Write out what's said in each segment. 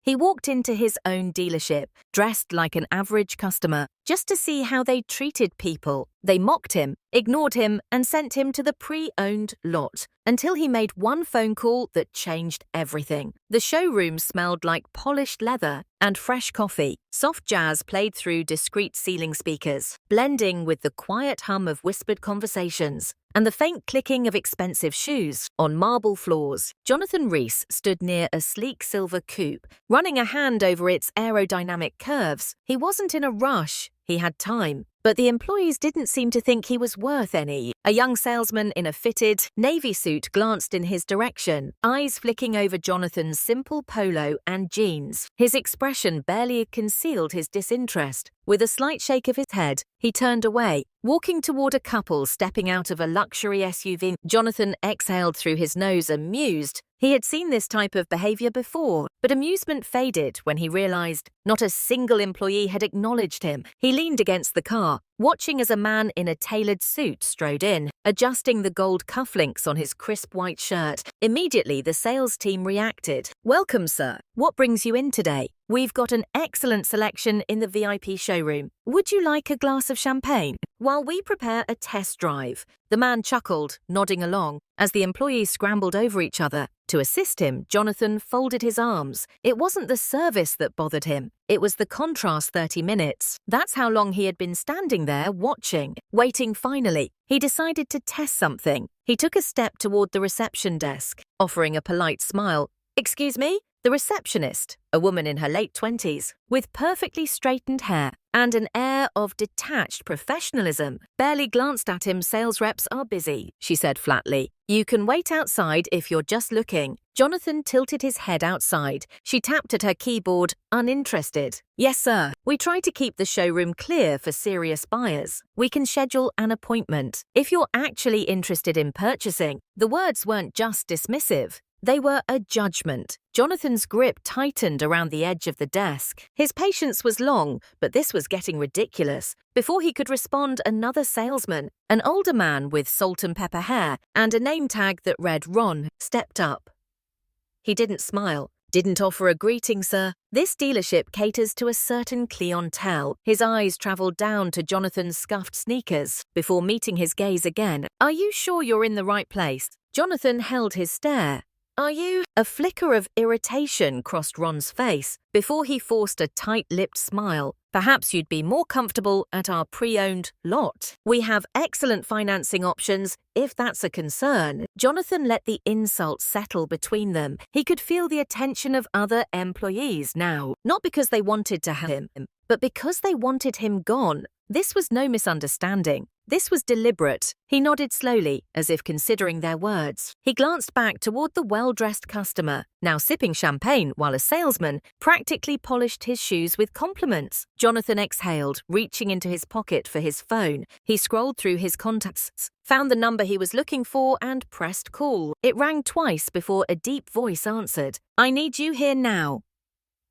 He walked into his own dealership, dressed like an average customer, just to see how they treated people. They mocked him, ignored him, and sent him to the pre-owned lot, until he made one phone call that changed everything. The showroom smelled like polished leather and fresh coffee. Soft jazz played through discreet ceiling speakers, blending with the quiet hum of whispered conversations and the faint clicking of expensive shoes on marble floors. Jonathan Rees stood near a sleek silver coupe, running a hand over its aerodynamic curves. He wasn't in a rush. He had time. But the employees didn't seem to think he was worth any. A young salesman in a fitted navy suit glanced in his direction, eyes flicking over Jonathan's simple polo and jeans. His expression barely concealed his disinterest. With a slight shake of his head, he turned away, walking toward a couple stepping out of a luxury SUV. Jonathan exhaled through his nose, amused. He had seen this type of behavior before, but amusement faded when he realized not a single employee had acknowledged him. He leaned against the car, watching as a man in a tailored suit strode in, adjusting the gold cufflinks on his crisp white shirt. Immediately, the sales team reacted. "Welcome, sir. What brings you in today? We've got an excellent selection in the VIP showroom. Would you like a glass of champagne while we prepare a test drive?" The man chuckled, nodding along, as the employees scrambled over each other. To assist him, Jonathan folded his arms. It wasn't the service that bothered him. It was the contrast 30 minutes. That's how long he had been standing there, watching, waiting. Finally, he decided to test something. He took a step toward the reception desk, offering a polite smile. "Excuse me?" The receptionist, a woman in her late 20s, with perfectly straightened hair and an air of detached professionalism, barely glanced at him. "Sales reps are busy," she said flatly. "You can wait outside if you're just looking." Jonathan tilted his head outside. She tapped at her keyboard, uninterested. "Yes, sir. We try to keep the showroom clear for serious buyers. We can schedule an appointment if you're actually interested in purchasing." The words weren't just dismissive. They were a judgment. Jonathan's grip tightened around the edge of the desk. His patience was long, but this was getting ridiculous. Before he could respond, another salesman, an older man with salt and pepper hair and a name tag that read Ron, stepped up. He didn't smile, didn't offer a greeting, sir. This dealership caters to a certain clientele. His eyes traveled down to Jonathan's scuffed sneakers before meeting his gaze again. "Are you sure you're in the right place?" Jonathan held his stare. "Are you?" A flicker of irritation crossed Ron's face before he forced a tight-lipped smile. "Perhaps you'd be more comfortable at our pre-owned lot. We have excellent financing options, if that's a concern." Jonathan let the insult settle between them. He could feel the attention of other employees now, not because they wanted to have him, but because they wanted him gone. This was no misunderstanding. This was deliberate. He nodded slowly, as if considering their words. He glanced back toward the well-dressed customer, now sipping champagne while a salesman practically polished his shoes with compliments. Jonathan exhaled, reaching into his pocket for his phone. He scrolled through his contacts, found the number he was looking for, and pressed call. It rang twice before a deep voice answered. "I need you here now."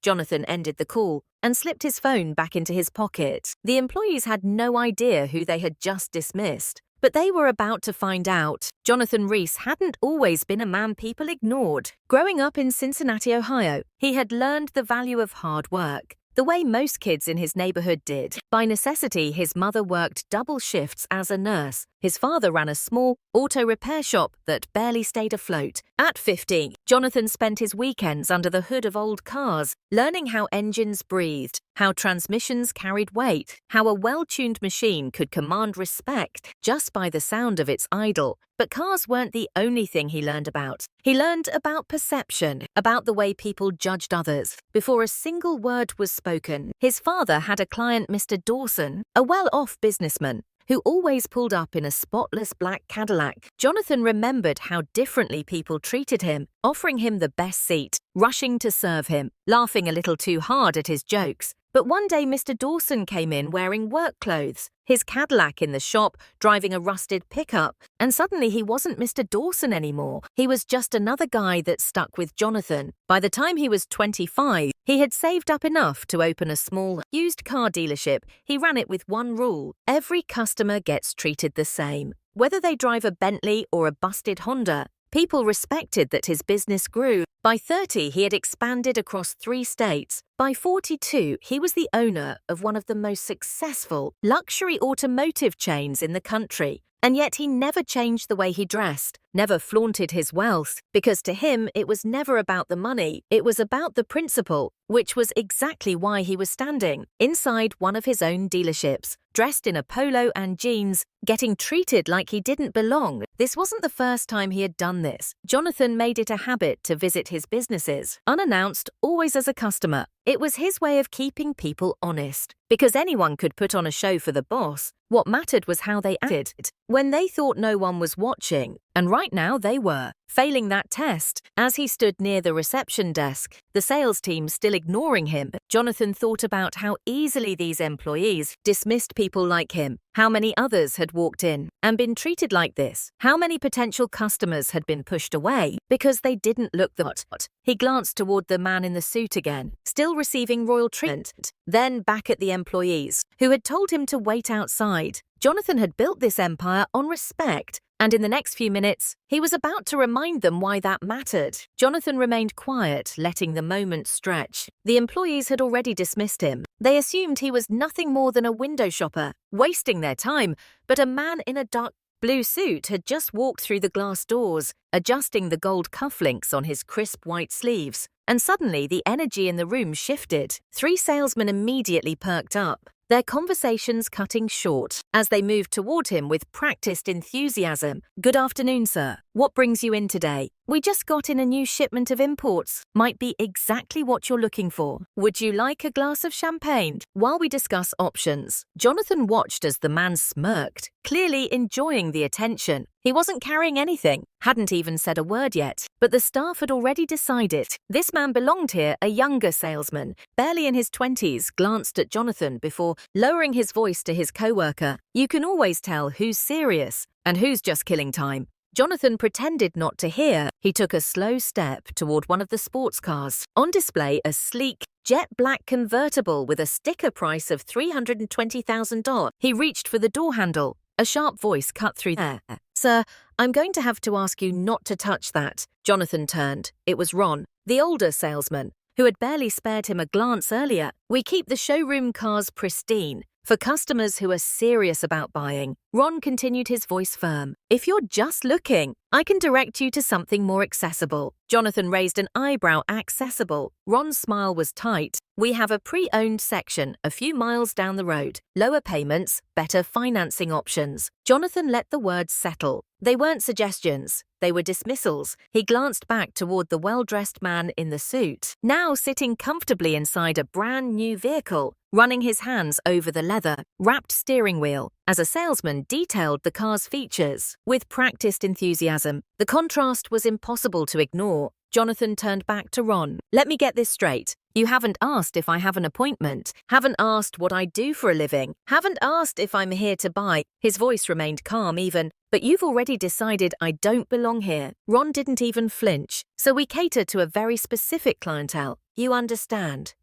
Jonathan ended the call and slipped his phone back into his pocket. The employees had no idea who they had just dismissed, but they were about to find out. Jonathan Rees hadn't always been a man people ignored. Growing up in Cincinnati, Ohio, he had learned the value of hard work, the way most kids in his neighborhood did. By necessity, his mother worked double shifts as a nurse. His father ran a small auto repair shop that barely stayed afloat. At 15, Jonathan spent his weekends under the hood of old cars, learning how engines breathed, how transmissions carried weight, how a well-tuned machine could command respect just by the sound of its idle. But cars weren't the only thing he learned about. He learned about perception, about the way people judged others, before a single word was spoken. His father had a client, Mr. Dawson, a well-off businessman, who always pulled up in a spotless black Cadillac. Jonathan remembered how differently people treated him, offering him the best seat, rushing to serve him, laughing a little too hard at his jokes. But one day Mr. Dawson came in wearing work clothes, his Cadillac in the shop, driving a rusted pickup, and suddenly he wasn't Mr. Dawson anymore. He was just another guy that stuck with Jonathan. By the time he was 25, he had saved up enough to open a small used car dealership. He ran it with one rule: every customer gets treated the same. Whether they drive a Bentley or a busted Honda, People respected that his business grew. By 30, he had expanded across 3 states. By 42, he was the owner of one of the most successful luxury automotive chains in the country. And yet he never changed the way he dressed, never flaunted his wealth, because to him it was never about the money, it was about the principle, which was exactly why he was standing inside one of his own dealerships, dressed in a polo and jeans, getting treated like he didn't belong. This wasn't the first time he had done this. Jonathan made it a habit to visit his businesses, unannounced, always as a customer. It was his way of keeping people honest. Because anyone could put on a show for the boss, what mattered was how they acted when they thought no one was watching. And right now they were. Failing that test, as he stood near the reception desk, the sales team still ignoring him, Jonathan thought about how easily these employees dismissed people like him, how many others had walked in and been treated like this, how many potential customers had been pushed away because they didn't look the part. He glanced toward the man in the suit again, still receiving royal treatment, then back at the employees, who had told him to wait outside. Jonathan had built this empire on respect, and in the next few minutes, he was about to remind them why that mattered. Jonathan remained quiet, letting the moment stretch. The employees had already dismissed him. They assumed he was nothing more than a window shopper, wasting their time, but a man in a dark blue suit had just walked through the glass doors, adjusting the gold cufflinks on his crisp white sleeves. And suddenly, the energy in the room shifted. 3 salesmen immediately perked up, their conversations cutting short as they moved toward him with practiced enthusiasm. "Good afternoon, sir. What brings you in today? We just got in a new shipment of imports. Might be exactly what you're looking for. Would you like a glass of champagne?" While we discuss options, Jonathan watched as the man smirked, clearly enjoying the attention. He wasn't carrying anything, hadn't even said a word yet, but the staff had already decided. This man belonged here. A younger salesman, barely in his 20s, glanced at Jonathan before lowering his voice to his co-worker. "You can always tell who's serious and who's just killing time." Jonathan pretended not to hear. He took a slow step toward one of the sports cars. On display, a sleek, jet black convertible with a sticker price of $320,000. He reached for the door handle. A sharp voice cut through there. "Sir, I'm going to have to ask you not to touch that." Jonathan turned. It was Ron, the older salesman, who had barely spared him a glance earlier. "We keep the showroom cars pristine for customers who are serious about buying." Ron continued, his voice firm. "If you're just looking, I can direct you to something more accessible." Jonathan raised an eyebrow. "Accessible?" Ron's smile was tight. "We have a pre-owned section a few miles down the road. Lower payments, better financing options." Jonathan let the words settle. They weren't suggestions. They were dismissals. He glanced back toward the well-dressed man in the suit, now sitting comfortably inside a brand new vehicle, running his hands over the leather-wrapped steering wheel as a salesman detailed the car's features with practiced enthusiasm. The contrast was impossible to ignore. Jonathan turned back to Ron. "Let me get this straight. You haven't asked if I have an appointment, haven't asked what I do for a living, haven't asked if I'm here to buy." His voice remained calm even. "But you've already decided I don't belong here." Ron didn't even flinch. "So we cater to a very specific clientele. You understand?"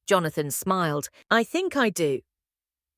Jonathan smiled. "I think I do."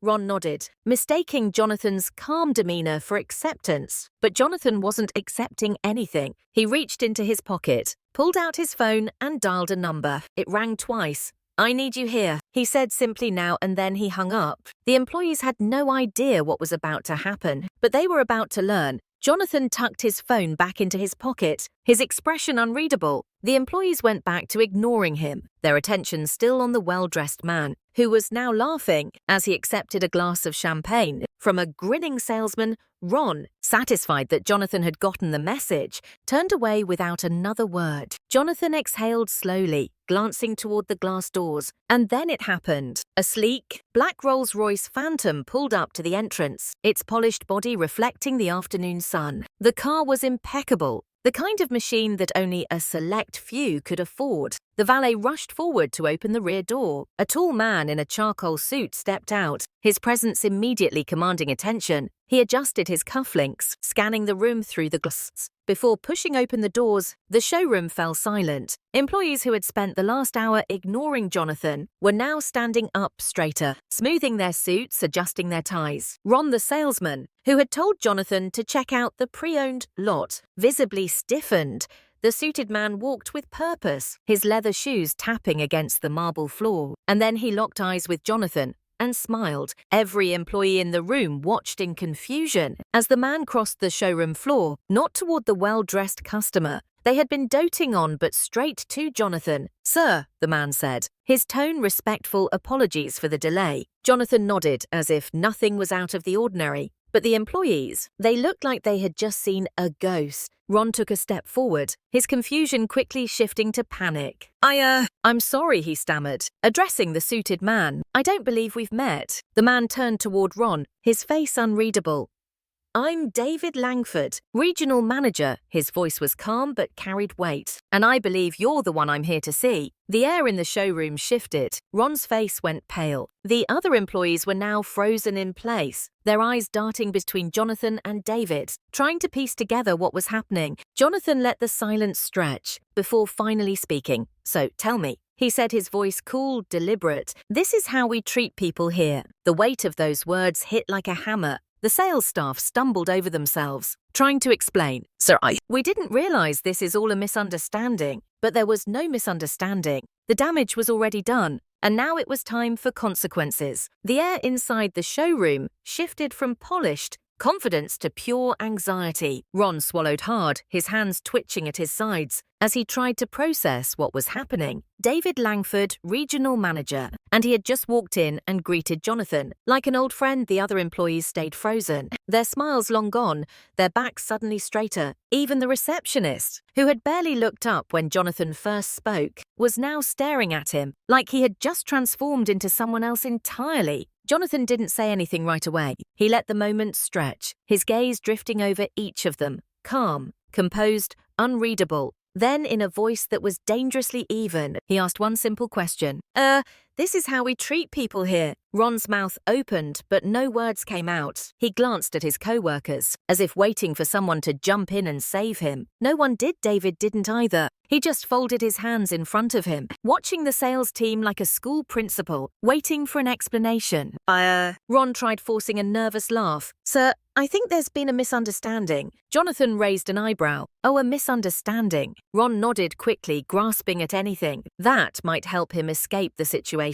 Ron nodded, mistaking Jonathan's calm demeanor for acceptance. But Jonathan wasn't accepting anything. He reached into his pocket, pulled out his phone, and dialed a number. It rang twice. "I need you here," he said simply now, and then he hung up. The employees had no idea what was about to happen, but they were about to learn. Jonathan tucked his phone back into his pocket, his expression unreadable. The employees went back to ignoring him, their attention still on the well-dressed man, who was now laughing as he accepted a glass of champagne from a grinning salesman. Ron, satisfied that Jonathan had gotten the message, turned away without another word. Jonathan exhaled slowly, glancing toward the glass doors, and then it happened. A sleek, black Rolls-Royce Phantom pulled up to the entrance, its polished body reflecting the afternoon sun. The car was impeccable, the kind of machine that only a select few could afford. The valet rushed forward to open the rear door. A tall man in a charcoal suit stepped out, his presence immediately commanding attention. He adjusted his cufflinks, scanning the room through the glass. Before pushing open the doors, the showroom fell silent. Employees who had spent the last hour ignoring Jonathan were now standing up straighter, smoothing their suits, adjusting their ties. Ron, the salesman, who had told Jonathan to check out the pre-owned lot, visibly stiffened. The suited man walked with purpose, his leather shoes tapping against the marble floor. And then he locked eyes with Jonathan and smiled. Every employee in the room watched in confusion as the man crossed the showroom floor, not toward the well-dressed customer they had been doting on, but straight to Jonathan. "Sir," the man said, his tone respectful apologies for the delay. Jonathan nodded as if nothing was out of the ordinary. But the employees, they looked like they had just seen a ghost. Ron took a step forward, his confusion quickly shifting to panic. I'm sorry," he stammered, addressing the suited man. "I don't believe we've met." The man turned toward Ron, his face unreadable. "I'm David Langford, regional manager." His voice was calm but carried weight. "And I believe you're the one I'm here to see." The air in the showroom shifted. Ron's face went pale. The other employees were now frozen in place, their eyes darting between Jonathan and David, trying to piece together what was happening. Jonathan let the silence stretch before finally speaking. "So tell me," he said, his voice cool, deliberate. "This is how we treat people here." The weight of those words hit like a hammer. The sales staff stumbled over themselves, trying to explain. "Sir, we didn't realize this is all a misunderstanding." But there was no misunderstanding. The damage was already done, and now it was time for consequences. The air inside the showroom shifted from polished confidence to pure anxiety. Ron swallowed hard, his hands twitching at his sides, as he tried to process what was happening. David Langford, regional manager, and he had just walked in and greeted Jonathan. Like an old friend, the other employees stayed frozen, their smiles long gone, their backs suddenly straighter. Even the receptionist, who had barely looked up when Jonathan first spoke, was now staring at him, like he had just transformed into someone else entirely. Jonathan didn't say anything right away. He let the moment stretch, his gaze drifting over each of them, calm, composed, unreadable. Then, in a voice that was dangerously even, he asked one simple question. This is how we treat people here." Ron's mouth opened, but no words came out. He glanced at his co-workers, as if waiting for someone to jump in and save him. No one did. David didn't either. He just folded his hands in front of him, watching the sales team like a school principal, waiting for an explanation. Ron tried forcing a nervous laugh. "Sir, I think there's been a misunderstanding." Jonathan raised an eyebrow. "Oh, a misunderstanding." Ron nodded quickly, grasping at anything that might help him escape the situation.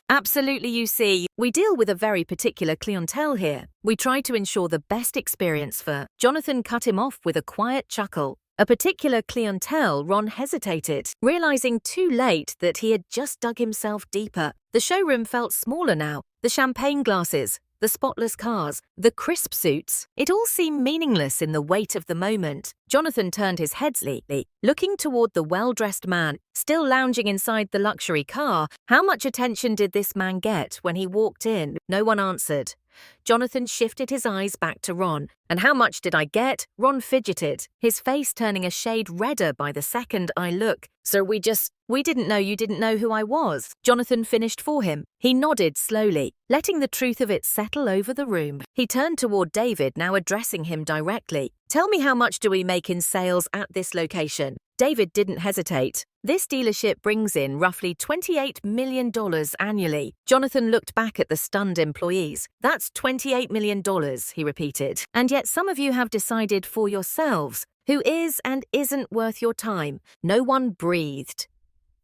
"Absolutely, you see, we deal with a very particular clientele here. We try to ensure the best experience for..." Jonathan cut him off with a quiet chuckle. A particular clientele. Ron hesitated, realizing too late that he had just dug himself deeper. The showroom felt smaller now. The champagne glasses, the spotless cars, the crisp suits, it all seemed meaningless in the weight of the moment. Jonathan turned his head slightly, looking toward the well-dressed man, still lounging inside the luxury car. How much attention did this man get when he walked in? No one answered. Jonathan shifted his eyes back to Ron. "And how much did I get?" Ron fidgeted, his face turning a shade redder by the second I look. "Sir, we didn't know you didn't know who I was." Jonathan finished for him. He nodded slowly, letting the truth of it settle over the room. He turned toward David, now addressing him directly. "Tell me, how much do we make in sales at this location?" David didn't hesitate. "This dealership brings in roughly $28 million annually." Jonathan looked back at the stunned employees. "That's $28 million, he repeated. "And yet some of you have decided for yourselves who is and isn't worth your time." No one breathed.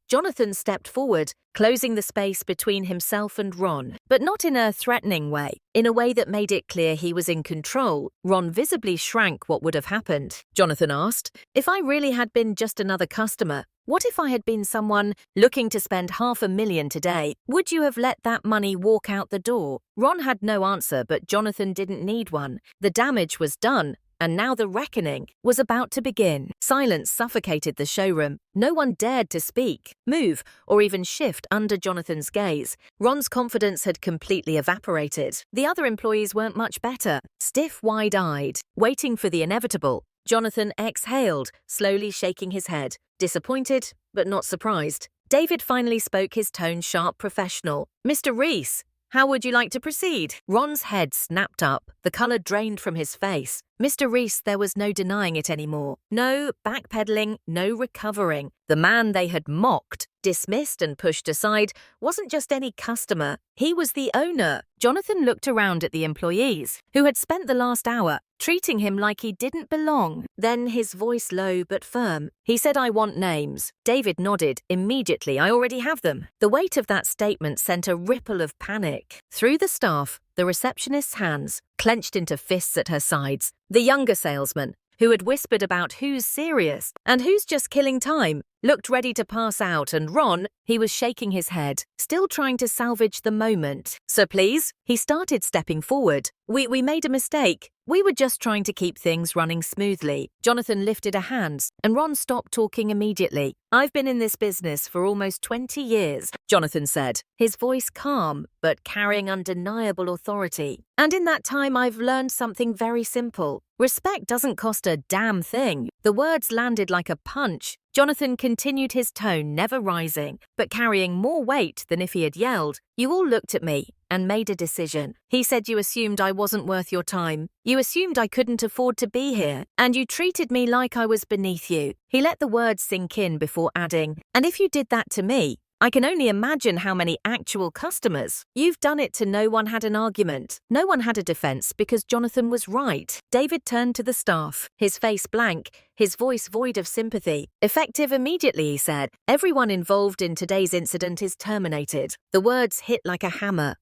Jonathan stepped forward, closing the space between himself and Ron, but not in a threatening way, in a way that made it clear he was in control. Ron visibly shrank. What would have happened? Jonathan asked. "If I really had been just another customer, what if I had been someone looking to spend $500,000 today? Would you have let that money walk out the door?" Ron had no answer, but Jonathan didn't need one. The damage was done, and now the reckoning was about to begin. Silence suffocated the showroom. No one dared to speak, move, or even shift under Jonathan's gaze. Ron's confidence had completely evaporated. The other employees weren't much better, stiff, wide-eyed, waiting for the inevitable. Jonathan exhaled, slowly shaking his head, disappointed but not surprised. David finally spoke, his tone sharp, professional. "Mr. Reese, How would you like to proceed? Ron's head snapped up, the color drained from his face. Mr. Reese, there was no denying it anymore. No backpedaling, no recovering. The man they had mocked, dismissed and pushed aside wasn't just any customer. He was the owner. Jonathan looked around at the employees, who had spent the last hour treating him like he didn't belong. Then, his voice low but firm, he said, "I want names." David nodded. "Immediately, I already have them." The weight of that statement sent a ripple of panic through the staff. The receptionist's hands clenched into fists at her sides. The younger salesman, who had whispered about who's serious and who's just killing time, looked ready to pass out, and Ron, he was shaking his head, still trying to salvage the moment. "Sir, please." He started stepping forward. We made a mistake. We were just trying to keep things running smoothly." Jonathan lifted a hand, and Ron stopped talking immediately. "I've been in this business for almost 20 years, Jonathan said, his voice calm but carrying undeniable authority. "And in that time, I've learned something very simple. Respect doesn't cost a damn thing." The words landed like a punch. Jonathan continued, his tone never rising, but carrying more weight than if he had yelled. "You all looked at me and made a decision." He said, "You assumed I wasn't worth your time. You assumed I couldn't afford to be here, and you treated me like I was beneath you." He let the words sink in before adding, "And if you did that to me, I can only imagine how many actual customers. You've done it to no one had an argument. No one had a defense because Jonathan was right." David turned to the staff, his face blank, his voice void of sympathy. "Effective immediately," he said. "Everyone involved in today's incident is terminated." The words hit like a hammer.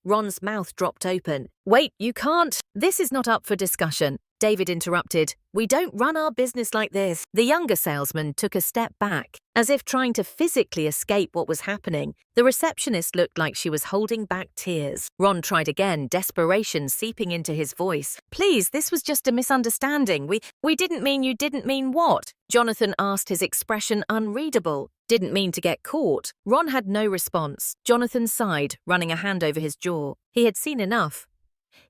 Ron's mouth dropped open. "Wait, you can't. This is not up for discussion." David interrupted. "We don't run our business like this." The younger salesman took a step back, as if trying to physically escape what was happening. The receptionist looked like she was holding back tears. Ron tried again, desperation seeping into his voice. "Please, this was just a misunderstanding. We didn't mean." "You didn't mean what?" Jonathan asked, his expression unreadable. "Didn't mean to get caught." Ron had no response. Jonathan sighed, running a hand over his jaw. He had seen enough.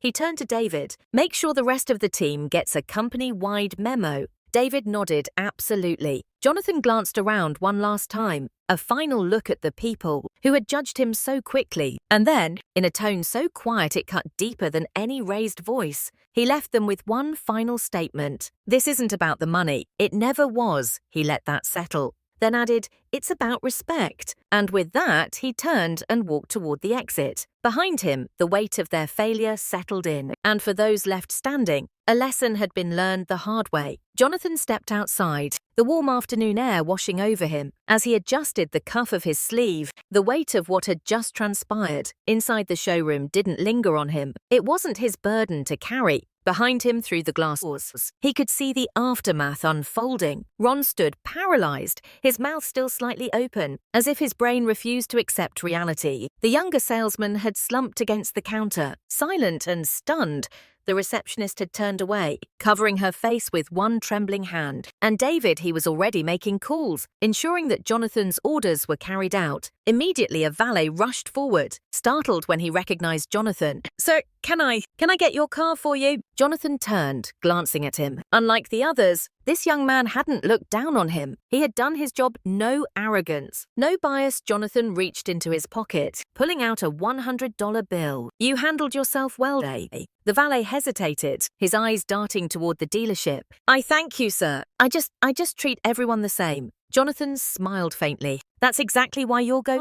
He turned to David. "Make sure the rest of the team gets a company-wide memo." David nodded, "Absolutely." Jonathan glanced around one last time, a final look at the people who had judged him so quickly, and then, in a tone so quiet it cut deeper than any raised voice, he left them with one final statement. "This isn't about the money. It never was." He let that settle, then added, "It's about respect." And with that, he turned and walked toward the exit. Behind him, the weight of their failure settled in, and for those left standing, a lesson had been learned the hard way. Jonathan stepped outside, the warm afternoon air washing over him. As he adjusted the cuff of his sleeve, the weight of what had just transpired inside the showroom didn't linger on him. It wasn't his burden to carry. Behind him, through the glass doors, he could see the aftermath unfolding. Ron stood paralyzed, his mouth still slightly open, as if his brain refused to accept reality. The younger salesman had slumped against the counter, silent and stunned. The receptionist had turned away, covering her face with one trembling hand. And David, he was already making calls, ensuring that Jonathan's orders were carried out. Immediately, a valet rushed forward, startled when he recognized Jonathan. "Sir, can I get your car for you?" Jonathan turned, glancing at him. Unlike the others, this young man hadn't looked down on him. He had done his job, no arrogance, no bias. Jonathan reached into his pocket, pulling out a $100 bill. "You handled yourself well, Dave." The valet hesitated, his eyes darting toward the dealership. "I thank you, sir. I just treat everyone the same." Jonathan smiled faintly. "That's exactly why you're going."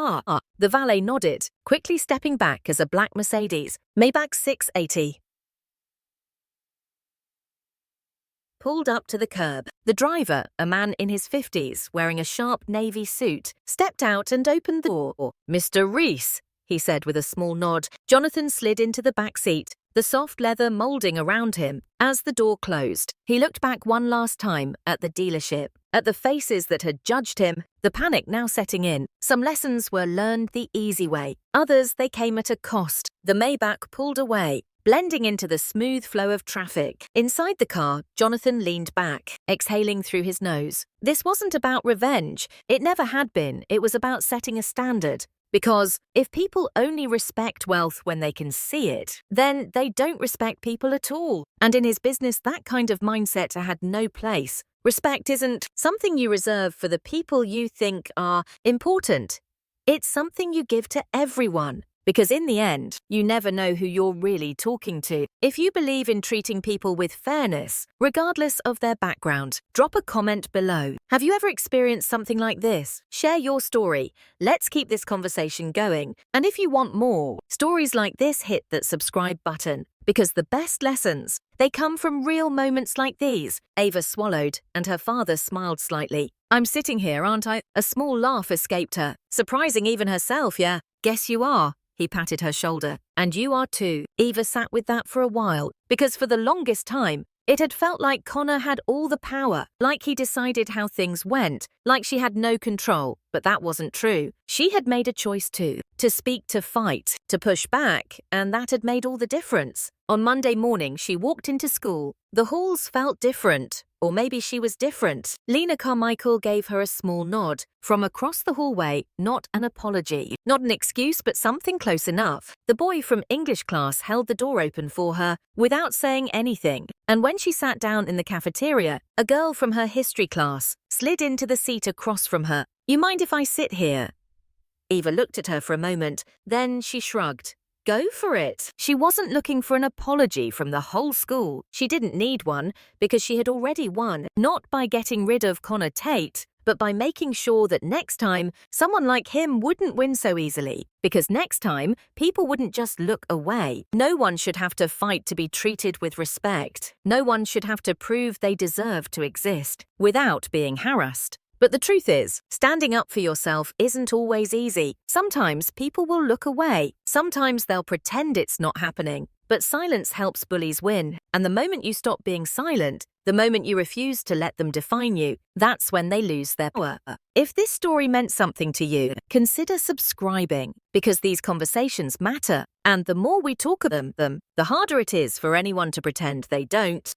The valet nodded, quickly stepping back as a black Mercedes, Maybach 680, pulled up to the curb. The driver, a man in his 50s, wearing a sharp navy suit, stepped out and opened the door. "Mr. Reese," he said with a small nod. Jonathan slid into the back seat, the soft leather molding around him. As the door closed, he looked back one last time at the dealership, at the faces that had judged him, the panic now setting in. Some lessons were learned the easy way. Others, they came at a cost. The Maybach pulled away, blending into the smooth flow of traffic. Inside the car, Jonathan leaned back, exhaling through his nose. This wasn't about revenge. It never had been. It was about setting a standard. Because if people only respect wealth when they can see it, then they don't respect people at all. And in his business, that kind of mindset had no place. Respect isn't something you reserve for the people you think are important. It's something you give to everyone. because in the end, you never know who you're really talking to. If you believe in treating people with fairness, regardless of their background, drop a comment below. Have you ever experienced something like this? Share your story. Let's keep this conversation going. And if you want more stories like this, hit that subscribe button, because the best lessons, they come from real moments like these. Ava swallowed, and her father smiled slightly. I'm sitting here, aren't I? A small laugh escaped her, surprising even herself, yeah. Guess you are. He patted her shoulder. And you are too. Eva sat with that for a while, because for the longest time, it had felt like Connor had all the power, like he decided how things went, like she had no control. But that wasn't true. She had made a choice too, to speak, to fight, to push back, and that had made all the difference. On Monday morning, she walked into school. The halls felt different. Or maybe she was different. Lena Carmichael gave her a small nod. From across the hallway, not an apology. Not an excuse, but something close enough. The boy from English class held the door open for her, without saying anything. And when she sat down in the cafeteria, a girl from her history class slid into the seat across from her. You mind if I sit here? Eva looked at her for a moment, then she shrugged. Go for it. She wasn't looking for an apology from the whole school. She didn't need one because she had already won, not by getting rid of Connor Tate, but by making sure that next time someone like him wouldn't win so easily. Because next time, people wouldn't just look away. No one should have to fight to be treated with respect. No one should have to prove they deserve to exist without being harassed. But the truth is, standing up for yourself isn't always easy. Sometimes people will look away. Sometimes they'll pretend it's not happening. But silence helps bullies win. And the moment you stop being silent, the moment you refuse to let them define you, that's when they lose their power. If this story meant something to you, consider subscribing, because these conversations matter. And the more we talk about them, the harder it is for anyone to pretend they don't.